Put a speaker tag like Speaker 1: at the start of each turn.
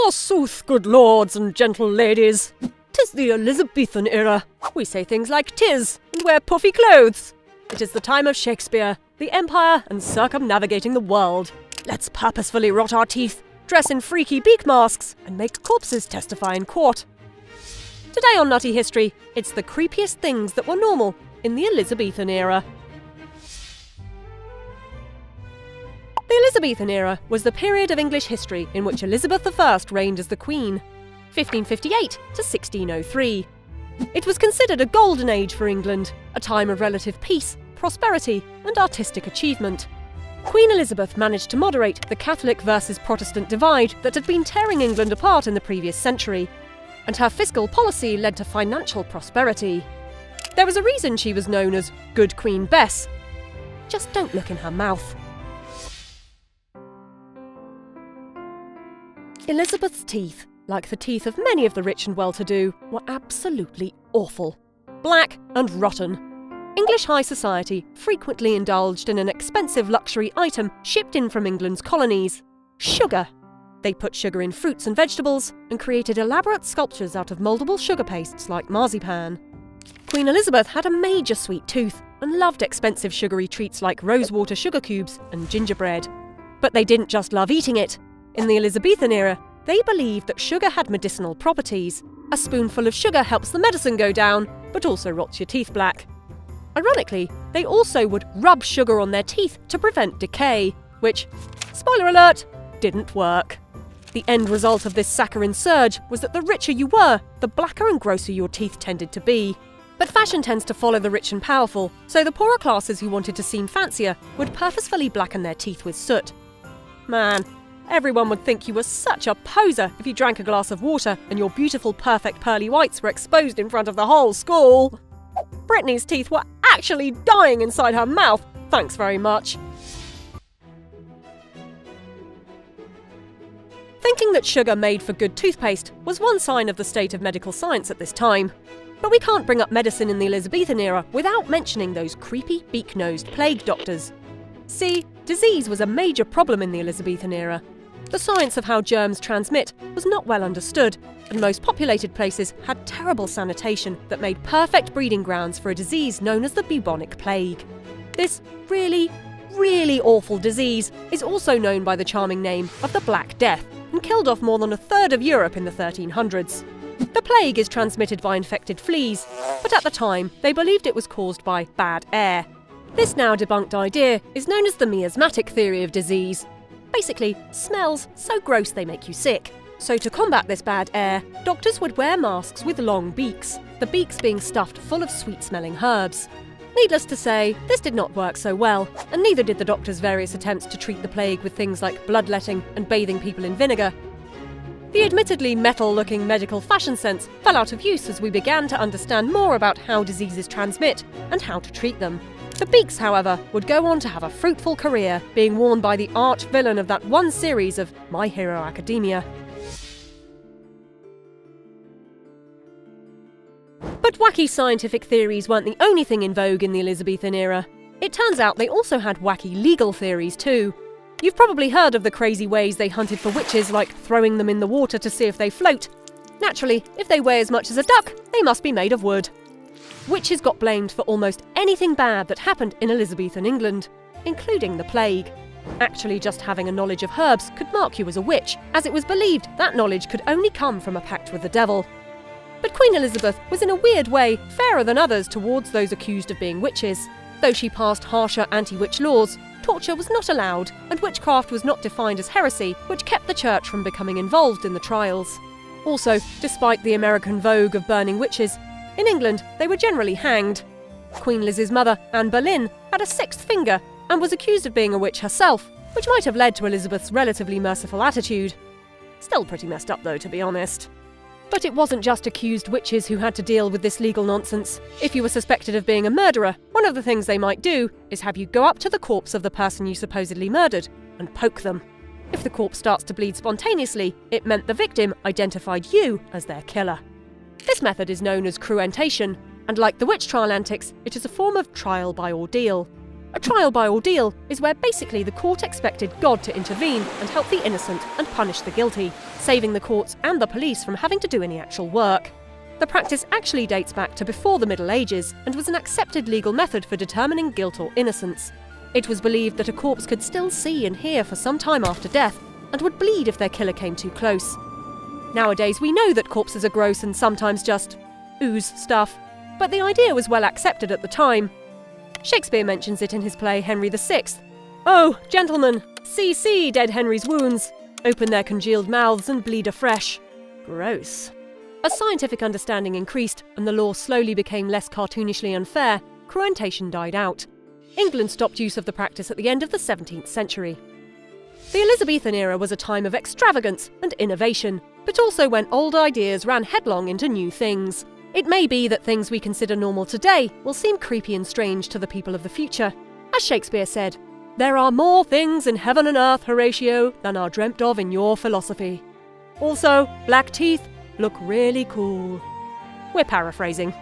Speaker 1: Forsooth, good lords and gentle ladies, 'tis the Elizabethan era. We say things like "'tis" and wear puffy clothes. It is the time of Shakespeare, the Empire, and circumnavigating the world. Let's purposefully rot our teeth, dress in freaky beak masks, and make corpses testify in court. Today on Nutty History, it's the creepiest things that were normal in the Elizabethan era. The Elizabethan era was the period of English history in which Elizabeth I reigned as the Queen, 1558 to 1603. It was considered a golden age for England, a time of relative peace, prosperity, and artistic achievement. Queen Elizabeth managed to moderate the Catholic versus Protestant divide that had been tearing England apart in the previous century, and her fiscal policy led to financial prosperity. There was a reason she was known as Good Queen Bess. Just don't look in her mouth. Elizabeth's teeth, like the teeth of many of the rich and well-to-do, were absolutely awful. Black and rotten. English high society frequently indulged in an expensive luxury item shipped in from England's colonies: sugar. They put sugar in fruits and vegetables and created elaborate sculptures out of mouldable sugar pastes like marzipan. Queen Elizabeth had a major sweet tooth and loved expensive sugary treats like rosewater sugar cubes and gingerbread. But they didn't just love eating it. In the Elizabethan era, they believed that sugar had medicinal properties. A spoonful of sugar helps the medicine go down, but also rots your teeth black. Ironically, they also would rub sugar on their teeth to prevent decay, which, spoiler alert, didn't work. The end result of this saccharine surge was that the richer you were, the blacker and grosser your teeth tended to be. But fashion tends to follow the rich and powerful, so the poorer classes who wanted to seem fancier would purposefully blacken their teeth with soot. Man, everyone would think you were such a poser if you drank a glass of water and your beautiful, perfect pearly whites were exposed in front of the whole school. Brittany's teeth were actually dying inside her mouth. Thanks very much. Thinking that sugar made for good toothpaste was one sign of the state of medical science at this time. But we can't bring up medicine in the Elizabethan era without mentioning those creepy, beak-nosed plague doctors. See, disease was a major problem in the Elizabethan era. The science of how germs transmit was not well understood, and most populated places had terrible sanitation that made perfect breeding grounds for a disease known as the bubonic plague. This really, really awful disease is also known by the charming name of the Black Death and killed off more than a third of Europe in the 1300s. The plague is transmitted by infected fleas, but at the time they believed it was caused by bad air. This now debunked idea is known as the miasmatic theory of disease. Basically, smells so gross they make you sick. So to combat this bad air, doctors would wear masks with long beaks, the beaks being stuffed full of sweet-smelling herbs. Needless to say, this did not work so well, and neither did the doctors' various attempts to treat the plague with things like bloodletting and bathing people in vinegar. The admittedly metal-looking medical fashion sense fell out of use as we began to understand more about how diseases transmit and how to treat them. The beaks, however, would go on to have a fruitful career, being worn by the arch-villain of that one series of My Hero Academia. But wacky scientific theories weren't the only thing in vogue in the Elizabethan era. It turns out they also had wacky legal theories too. You've probably heard of the crazy ways they hunted for witches, like throwing them in the water to see if they float. Naturally, if they weigh as much as a duck, they must be made of wood. Witches got blamed for almost anything bad that happened in Elizabethan England, including the plague. Actually, just having a knowledge of herbs could mark you as a witch, as it was believed that knowledge could only come from a pact with the devil. But Queen Elizabeth was in a weird way fairer than others towards those accused of being witches. Though she passed harsher anti-witch laws, torture was not allowed, and witchcraft was not defined as heresy, which kept the church from becoming involved in the trials. Also, despite the American vogue of burning witches, in England they were generally hanged. Queen Liz's mother, Anne Boleyn, had a sixth finger and was accused of being a witch herself, which might have led to Elizabeth's relatively merciful attitude. Still pretty messed up though, to be honest. But it wasn't just accused witches who had to deal with this legal nonsense. If you were suspected of being a murderer, one of the things they might do is have you go up to the corpse of the person you supposedly murdered and poke them. If the corpse starts to bleed spontaneously, it meant the victim identified you as their killer. This method is known as cruentation, and like the witch trial antics, it is a form of trial by ordeal. A trial by ordeal is where basically the court expected God to intervene and help the innocent and punish the guilty, saving the courts and the police from having to do any actual work. The practice actually dates back to before the Middle Ages and was an accepted legal method for determining guilt or innocence. It was believed that a corpse could still see and hear for some time after death and would bleed if their killer came too close. Nowadays we know that corpses are gross and sometimes just ooze stuff, but the idea was well accepted at the time. Shakespeare mentions it in his play Henry VI. "Oh, gentlemen, see dead Henry's wounds. Open their congealed mouths and bleed afresh." Gross. As scientific understanding increased and the law slowly became less cartoonishly unfair, cruentation died out. England stopped use of the practice at the end of the 17th century. The Elizabethan era was a time of extravagance and innovation, but also when old ideas ran headlong into new things. It may be that things we consider normal today will seem creepy and strange to the people of the future. As Shakespeare said, "There are more things in heaven and earth, Horatio, than are dreamt of in your philosophy. Also, black teeth look really cool." We're paraphrasing.